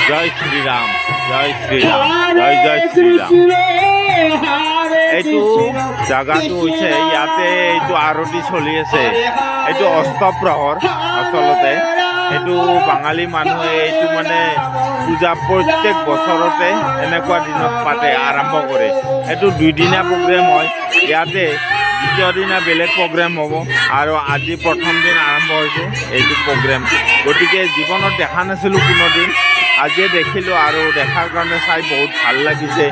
জয় শ্রীরাম, জয় শ্রীরাম, জয় জয় শ্রীরাম। এইটো জাগাটো হৈছে ইয়াতে এইটো আৰতি চলি আছে। এইটো অস্তপ্ৰহৰ আচলতে। এইটো বাঙালী মানুহে এইটো মানে পূজা প্ৰত্যেক বছৰতে এনেকুৱা দিনত পাতে, আৰম্ভ কৰে। এইটো 2 দিনীয়া প্ৰগ্ৰেম হয়। ইয়াতে দ্বিতীয় দিনা বেলেগ প্ৰগ্ৰেম হ'ব আৰু আজি প্ৰথম দিন আৰম্ভ হৈছে এইটো প্ৰগ্ৰেম। গতিকে জীৱনত দেখা নাছিলোঁ কোনোদিন, আজিয়ে দেখিলোঁ আৰু দেখাৰ কাৰণে চাই বহুত ভাল লাগিছে।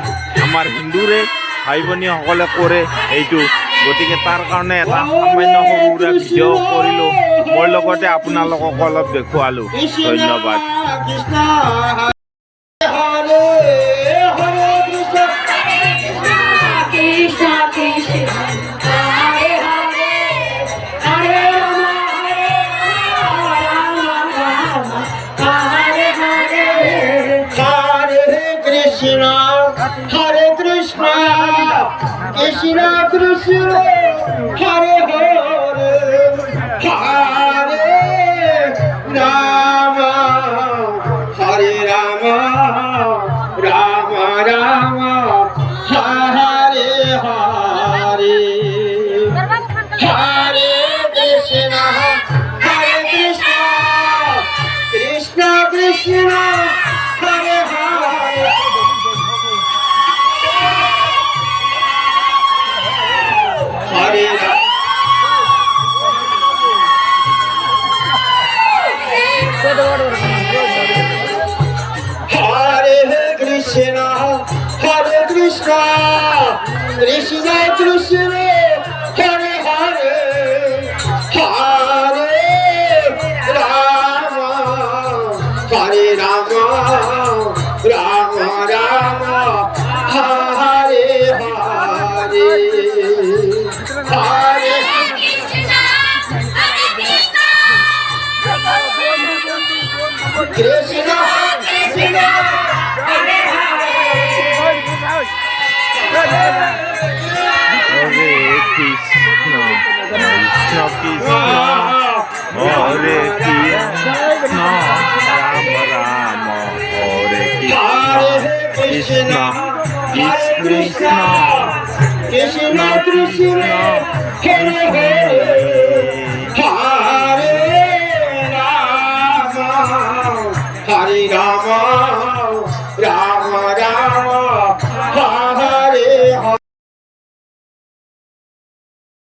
আমাৰ হিন্দুৰে ভাই ভনীসকলে কৰে এইটো, গতিকে তাৰ কাৰণে এটা সামান্য সৰু সুৰা ভিডিঅ' কৰিলোঁ। মোৰ লগতে আপোনালোকক অলপ দেখুৱালোঁ। ধন্যবাদ। Hare Krishna, Krishna Krishna, Hare Hare, Hare Rama, Hare Rama, Rama Rama, Hare Hare, Hare Krishna, Hare Krishna, Krishna Krishna, Hare Hare. Hare Krishna, Hare Krishna, Krishna Krishna, Hare Hare, Hare Rama, Hare Rama, Rama Rama, Hare Hare, Hare Krishna, Krishna, Hare Hare. Hare Krishna, Krishna Krishna, Hare Krishna, Rama Rama, Hare Krishna, Krishna Krishna, Krishna Krishna, Hare Hare.